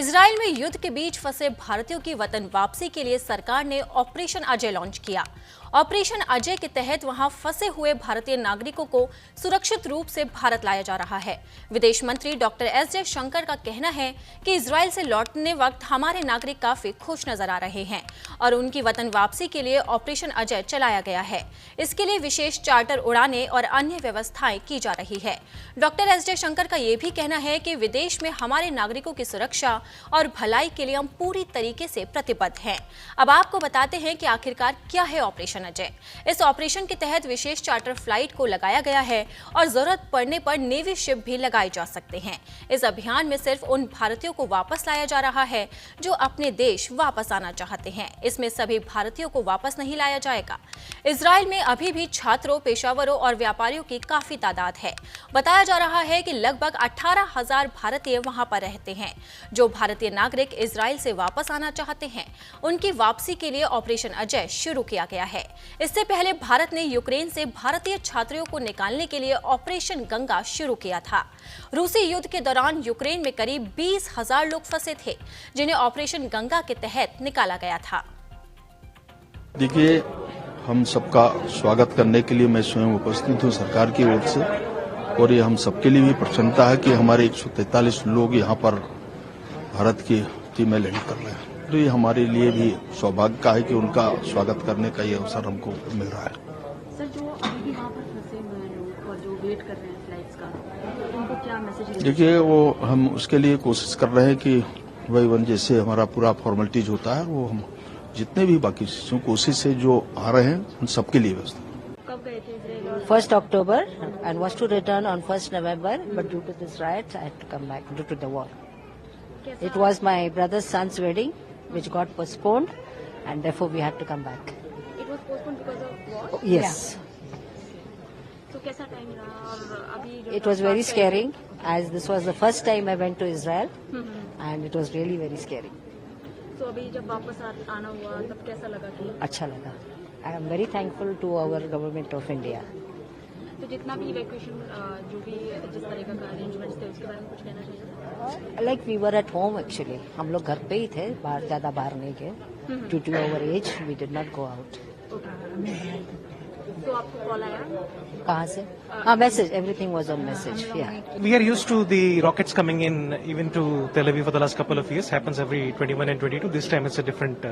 Israel में युद्ध के बीच फंसे भारतीयों की वतन वापसी के लिए सरकार ने ऑपरेशन अजय लॉन्च किया। ऑपरेशन अजय के तहत वहां फंसे हुए भारतीय नागरिकों को सुरक्षित रूप से भारत लाया जा रहा है। विदेश मंत्री डॉक्टर एस जयशंकर का कहना है कि इजराइल से लौटने वक्त हमारे नागरिक काफी खुश नजर आ रहे हैं और उनकी वतन वापसी के लिए ऑपरेशन अजय चलाया गया है। इसके लिए विशेष चार्टर उड़ानें और अन्य व्यवस्थाएं की जा रही है। डॉक्टर एस जयशंकर का यह भी कहना है कि विदेश में हमारे नागरिकों की सुरक्षा और भलाई के लिए हम पूरी तरीके से प्रतिबद्ध हैं। अब आपको बताते हैं कि आखिरकार क्या है ऑपरेशन अजय। इस ऑपरेशन के तहत विशेष चार्टर फ्लाइट को लगाया गया है और जरूरत पड़ने पर नेवी शिप भी लगाए जा सकते हैं। इस अभियान में सिर्फ उन भारतीयों को वापस लाया जा रहा है जो अपने देश वापस आना चाहते हैं। इसमें सभी भारतीयों को वापस नहीं लाया जाएगा। इजराइल में अभी भी छात्रों, पेशावरों और व्यापारियों की काफी तादाद है। बताया जा रहा है कि लगभग 18,000 भारतीय वहां पर रहते हैं। जो भारतीय नागरिक इजराइल से वापस आना चाहते हैं उनकी वापसी के लिए ऑपरेशन अजय शुरू किया गया है। इससे पहले भारत ने यूक्रेन से भारतीय छात्रों को निकालने के लिए ऑपरेशन गंगा शुरू किया था। रूसी युद्ध के दौरान यूक्रेन में करीब 20,000 लोग फंसे थे जिन्हें ऑपरेशन गंगा के तहत निकाला गया था। देखिए, हम सबका स्वागत करने के लिए मैं स्वयं उपस्थित हूं सरकार की ओर से, और ये हम सबके लिए भी प्रसन्नता है कि हमारे 143 लोग यहाँ पर भारत की टीम में लैंड कर रहे हैं। तो ये हमारे लिए भी सौभाग्य का है कि उनका स्वागत करने का ये अवसर हमको मिल रहा है। सर, जो अभी भी वहाँ पर फंसे हुए हैं लोग और जो वेट कर रहे हैं फ्लाइट्स का, तो उनको क्या मैसेज? देखिए, वो हम उसके लिए कोशिश कर रहे हैं कि वही जैसे हमारा पूरा फॉर्मेलिटीज होता है, वो हम जितने भी बाकी कोशिश से जो आ रहे हैं उन सबके लिए व्यवस्था। कब गए थे Israel? 1st October and was to return on 1st November, but due to this riot, I had to come back due to the war. It was my brother's son's wedding, which got postponed, and therefore we had to come back. It was postponed because of war? Yes. तो कैसा time रहा? और अभी It was very scary, as this was the first time I went to Israel, and it was really very scary. तो अभी जब वापस आना हुआ तब कैसा लगा? कि अच्छा लगा. I am very thankful to our government of India. तो जितना भी इवैक्यूएशन जो भी जिस तरह का अरेंजमेंट्स थे उसके बारे में कुछ कहना चाहिए? Like we were at home actually. हम लोग घर पे ही थे, ज्यादा बाहर नहीं गए. Due to our age, we did not go out. तो आपको कॉल आया? कहाँ से? हाँ, message. Everything was on message. Yeah. We are used to the rockets coming in even to Tel Aviv for the last couple of years. Happens every 21 and 22. This time it's a different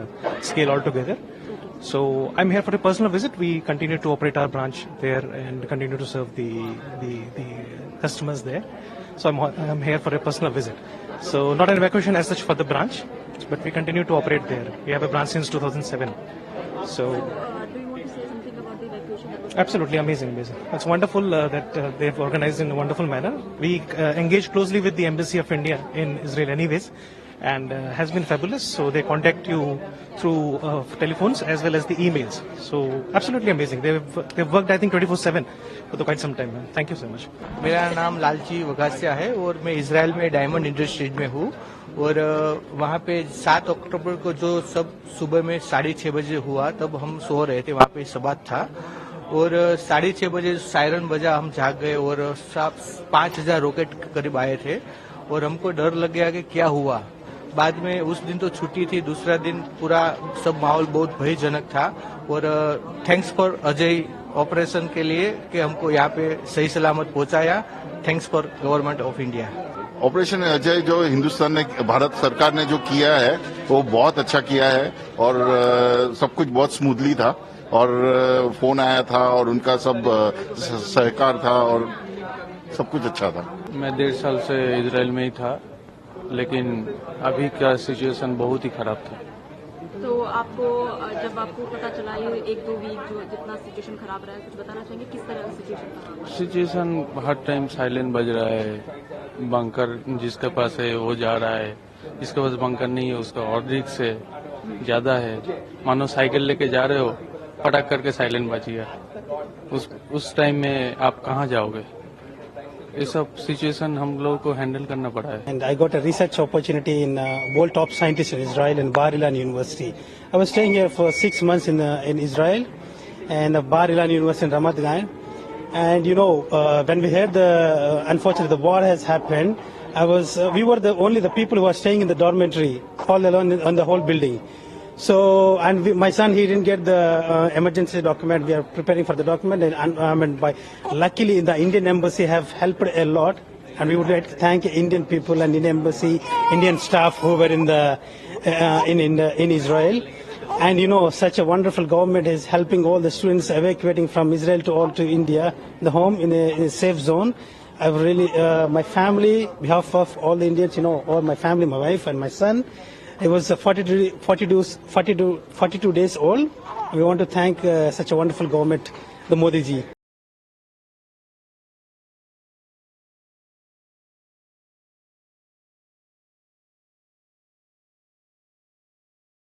scale altogether. So I'm here for a personal visit. We continue to operate our branch there and continue to serve the customers there. So I'm here for a personal visit. So not an evacuation as such for the branch, but we continue to operate there. We have a branch since 2007. So. Do you want to say something about the evacuation? Absolutely amazing. It's wonderful that they've organized in a wonderful manner. We engage closely with the Embassy of India in Israel anyways, and has been fabulous. So they contact you through telephones as well as the emails. So absolutely amazing. They've worked I think 24/7 for quite some time. Thank you so much. मेरा नाम लालची वगासिया है और मैं Israel में diamond industries में हूँ, और वहाँ पे 7 अक्टूबर को जो सब सुबह में 6:30 बजे हुआ, तब हम सो रहे थे, वहाँ पे सबात था, और 6:30 बजे सायरन बजा, हम जाग गए और 5,000 रॉकेट करीब आए थे और हमको डर लग गया कि क्या हुआ। बाद में उस दिन तो छुट्टी थी, दूसरा दिन पूरा सब माहौल बहुत भयजनक था, और थैंक्स फॉर अजय ऑपरेशन के लिए कि हमको यहाँ पे सही सलामत पहुंचाया। Thanks for government of India. Operation Ajay जो हिंदुस्तान ने, भारत सरकार ने जो किया है वो बहुत अच्छा किया है, और सब कुछ बहुत स्मूथली था, और फोन आया था और उनका सब सहकार था और सब कुछ अच्छा था। मैं 1.5 साल से इजराइल में ही था, लेकिन अभी का सिचुएशन बहुत ही खराब था। तो आपको जब आपको पता चला ये 1-2 वीक जो जितना सिचुएशन खराब रहा है, कुछ बताना चाहेंगे किस तरह का सिचुएशन था? सिचुएशन हर टाइम साइलेंट बज रहा है, बंकर जिसके पास है वो जा रहा है, जिसके पास बंकर नहीं है उसका और रिस्क है ज्यादा है। मानो साइकिल लेके जा रहे हो, पटक करके साइलेंट बज गया, उस टाइम में आप कहाँ जाओगे? ये सब सिचुएशन हम लोगों को हैंडल करना पड़ा है। And I got a research opportunity in world top scientist in Israel in Bar Ilan University. I was staying here for 6 months in Israel and Bar Ilan University in Ramat Gan. And when we heard unfortunately the war has happened, we were only the people who were staying in the dormitory all alone on the whole building. So, and my son, he didn't get the emergency document. We are preparing for the document, and luckily the Indian embassy have helped a lot, and we would like to thank Indian people and Indian embassy, Indian staff who were in Israel. And you know, such a wonderful government is helping all the students evacuating from Israel to India, the home in a safe zone. I've really, my family, behalf of all the Indians, you know, all my family, my wife and my son. He was 42 days old. We want to thank such a wonderful government, the Modi ji.